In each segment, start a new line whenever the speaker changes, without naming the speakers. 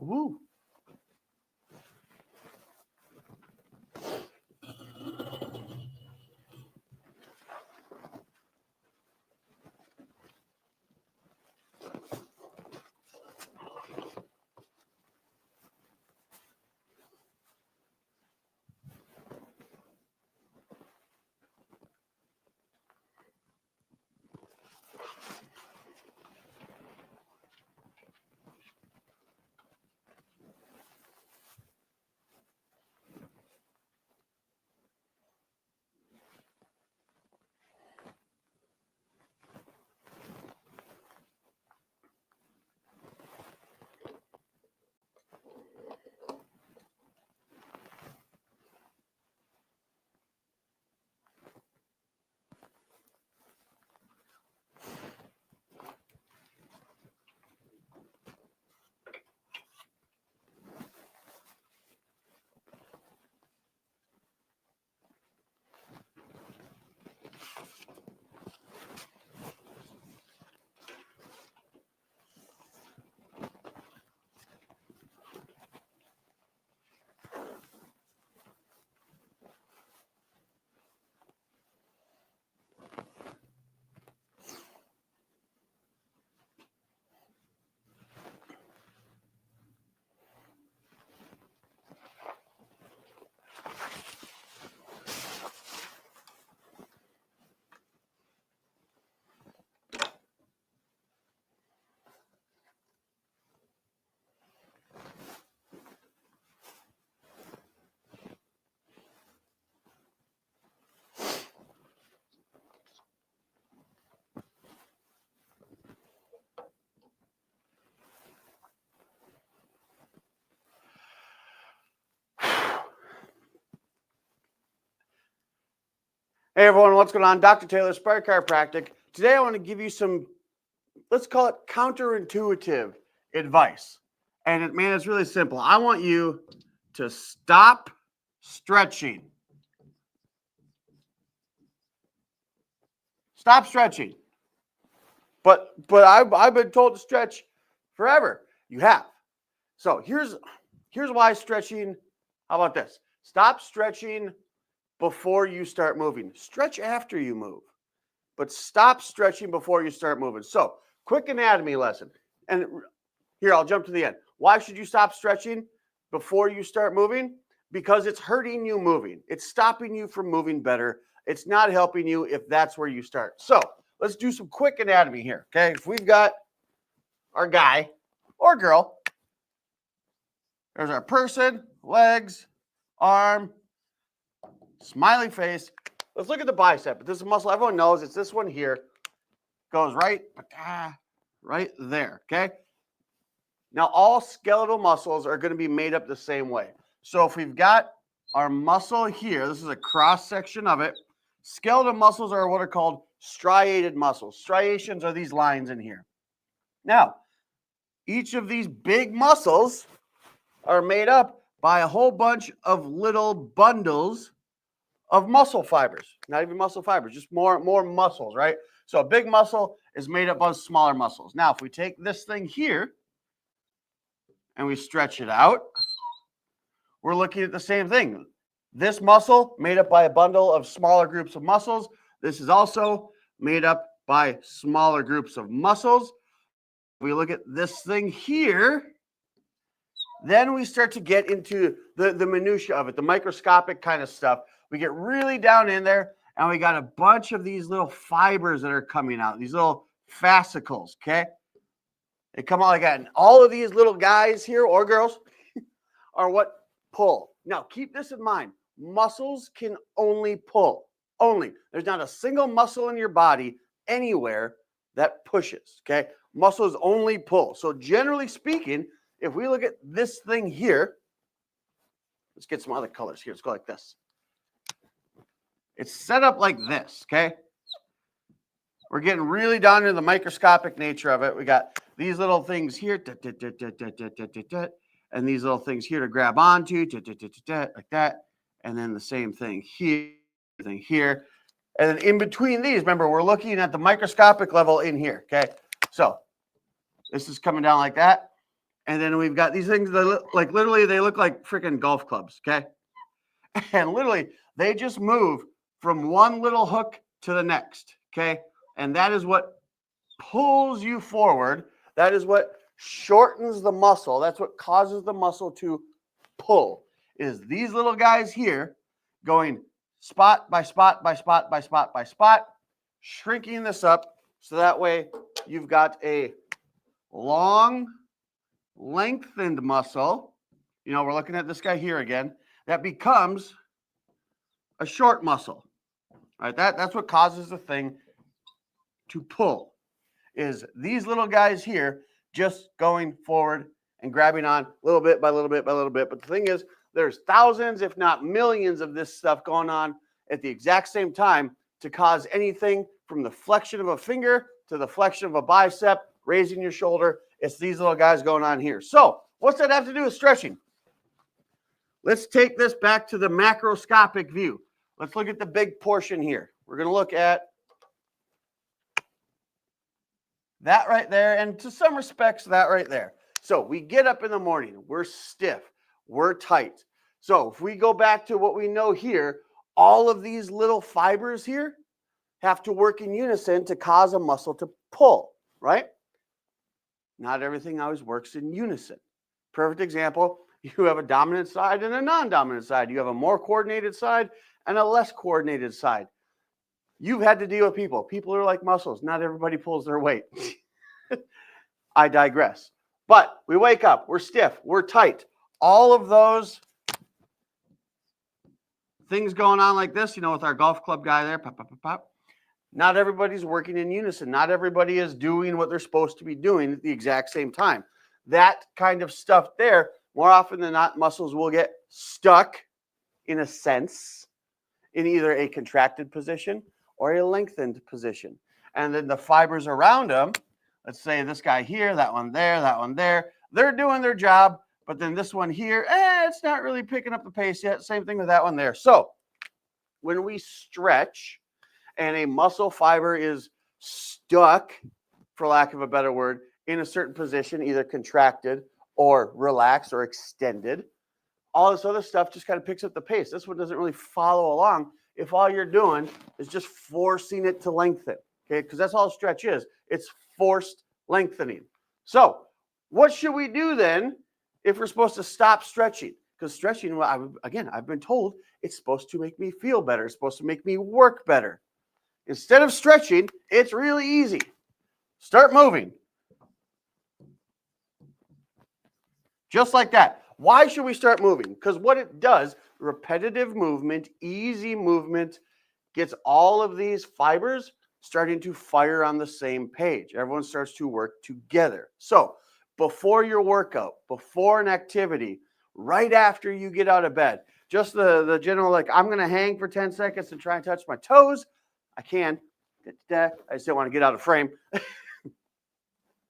Woo. Hey everyone, what's going on? Dr. Taylor, Aspire Chiropractic. Today I want to give you some, let's call it counterintuitive advice. And man, it's really simple. I want you to stop stretching. Stop stretching. But I've been told to stretch forever. You have. So here's why stretching. How about this? Stop stretching before you start moving. Stretch after you move, but stop stretching before you start moving. So, quick anatomy lesson. And here, I'll jump to the end. Why should you stop stretching before you start moving? Because it's hurting you moving. It's stopping you from moving better. It's not helping you if that's where you start. So, let's do some quick anatomy here, okay? If we've got our guy or girl, there's our person, legs, arm, smiley face. Let's look at the bicep. This is a muscle everyone knows. It's this one here. Goes right there, okay? Now, all skeletal muscles are going to be made up the same way. So if we've got our muscle here, this is a cross section of it. Skeletal muscles are what are called striated muscles. Striations are these lines in here. Now, each of these big muscles are made up by a whole bunch of little bundles of muscle fibers. Not even muscle fibers, just more muscles, right? So a big muscle is made up of smaller muscles. Now, if we take this thing here and we stretch it out, we're looking at the same thing. This muscle made up by a bundle of smaller groups of muscles. This is also made up by smaller groups of muscles. If we look at this thing here, then we start to get into the minutia of it, the microscopic kind of stuff. We get really down in there, and we got a bunch of these little fibers that are coming out, these little fascicles, okay? They come out like that. And all of these little guys here, or girls, are what pull. Now, keep this in mind. Muscles can only pull. Only. There's not a single muscle in your body anywhere that pushes, okay? Muscles only pull. So generally speaking, if we look at this thing here, let's get some other colors here. Let's go like this. It's set up like this, okay? We're getting really down into the microscopic nature of it. We got these little things here, and these little things here to grab onto, like that. And then the same thing here, And then in between these, remember, we're looking at the microscopic level in here, okay? So this is coming down like that. And then we've got these things that look like, literally, they look like freaking golf clubs, okay? And literally, they just move from one little hook to the next, okay? And that is what pulls you forward. That is what shortens the muscle. That's what causes the muscle to pull, is these little guys here going spot by spot by spot by spot by spot, shrinking this up so that way you've got a long, lengthened muscle. You know, we're looking at this guy here again. That becomes a short muscle. All right, that's what causes the thing to pull, is these little guys here just going forward and grabbing on little bit by little bit by little bit. But the thing is, there's thousands, if not millions, of this stuff going on at the exact same time to cause anything from the flexion of a finger to the flexion of a bicep, raising your shoulder. It's these little guys going on here. So what's that have to do with stretching? Let's take this back to the macroscopic view. Let's look at the big portion here. We're going to look at that right there, and to some respects, that right there. So we get up in the morning, we're stiff, we're tight. So if we go back to what we know here, all of these little fibers here have to work in unison to cause a muscle to pull, right? Not everything always works in unison. Perfect example, you have a dominant side and a non-dominant side. You have a more coordinated side and a less coordinated side. You've had to deal with people. People are like muscles. Not everybody pulls their weight. I digress. But we wake up, we're stiff, we're tight. All of those things going on like this, you know, with our golf club guy there, pop, pop, pop, pop. Not everybody's working in unison. Not everybody is doing what they're supposed to be doing at the exact same time. That kind of stuff there, more often than not, muscles will get stuck, in a sense, in either a contracted position or a lengthened position. And then the fibers around them, let's say this guy here, that one there, they're doing their job, but then this one here, it's not really picking up the pace yet. Same thing with that one there. So when we stretch and a muscle fiber is stuck, for lack of a better word, in a certain position, either contracted or relaxed or extended, all this other stuff just kind of picks up the pace. This one doesn't really follow along if all you're doing is just forcing it to lengthen, okay? Because that's all stretch is. It's forced lengthening. So what should we do then if we're supposed to stop stretching? Because stretching, well, I've been told it's supposed to make me feel better. It's supposed to make me work better. Instead of stretching, it's really easy. Start moving. Just like that. Why should we start moving? Because what it does, repetitive movement, easy movement, gets all of these fibers starting to fire on the same page. Everyone starts to work together. So before your workout, before an activity, right after you get out of bed, just the general, like, I'm going to hang for 10 seconds and try and touch my toes. I can. I just don't want to get out of frame.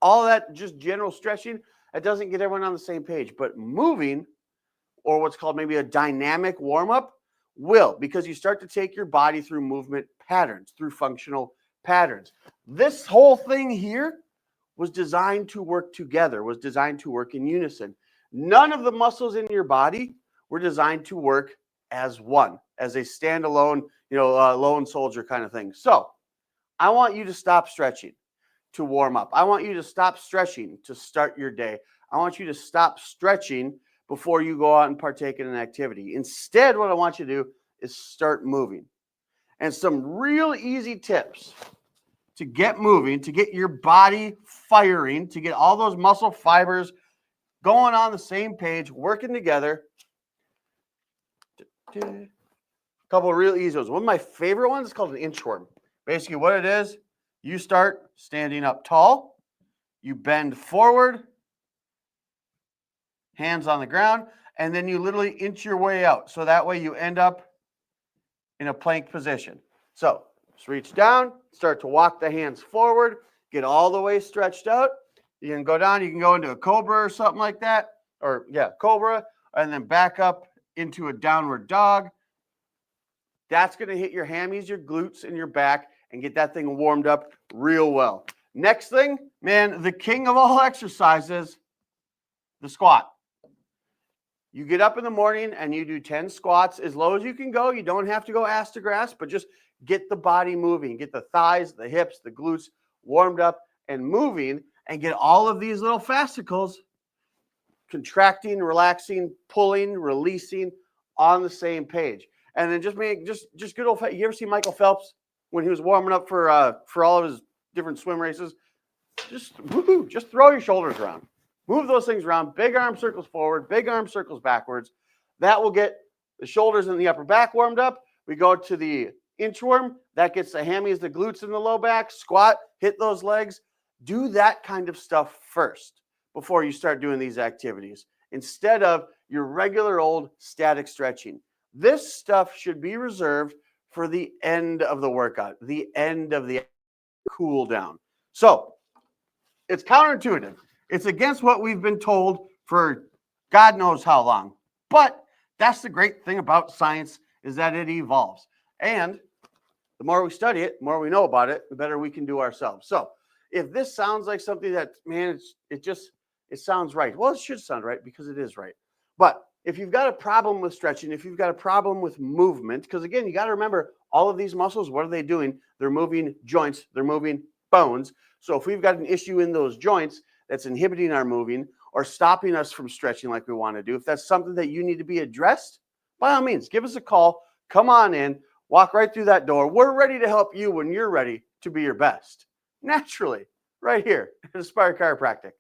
All that just general stretching, it doesn't get everyone on the same page. But moving, or what's called maybe a dynamic warm-up, will, because you start to take your body through movement patterns, through functional patterns. This whole thing here was designed to work together, was designed to work in unison. None of the muscles in your body were designed to work as one, as a standalone, lone soldier kind of thing. So I want you to stop stretching to warm up. I want you to stop stretching to start your day. I want you to stop stretching before you go out and partake in an activity. Instead, what I want you to do is start moving. And some real easy tips to get moving, to get your body firing, to get all those muscle fibers going on the same page, working together. A couple of real easy ones. One of my favorite ones is called an inchworm. Basically what it is, you start standing up tall, you bend forward, hands on the ground, and then you literally inch your way out. So that way you end up in a plank position. So just reach down, start to walk the hands forward, get all the way stretched out. You can go down, you can go into a cobra or something like that, cobra, and then back up into a downward dog. That's going to hit your hammies, your glutes, and your back and get that thing warmed up real well. Next thing, man, the king of all exercises, the squat. You get up in the morning and you do 10 squats as low as you can go. You don't have to go ass to grass, but just get the body moving. Get the thighs, the hips, the glutes warmed up and moving, and get all of these little fascicles contracting, relaxing, pulling, releasing on the same page. And then just good old. You ever see Michael Phelps when he was warming up for all of his different swim races? Just throw your shoulders around. Move those things around. Big arm circles forward, big arm circles backwards. That will get the shoulders and the upper back warmed up. We go to the inchworm. That gets the hammies, the glutes, and the low back. Squat, hit those legs. Do that kind of stuff first before you start doing these activities, instead of your regular old static stretching. This stuff should be reserved for the end of the workout, the end of the cool down. So it's counterintuitive. It's against what we've been told for God knows how long. But that's the great thing about science, is that it evolves. And the more we study it, the more we know about it, the better we can do ourselves. So if this sounds like something that, man, it sounds right. Well, it should sound right because it is right. But if you've got a problem with stretching, if you've got a problem with movement, because again, you got to remember all of these muscles, what are they doing? They're moving joints, they're moving bones. So if we've got an issue in those joints that's inhibiting our moving or stopping us from stretching like we want to do, if that's something that you need to be addressed, by all means, give us a call. Come on in, walk right through that door. We're ready to help you when you're ready to be your best. Naturally, right here at Aspire Chiropractic.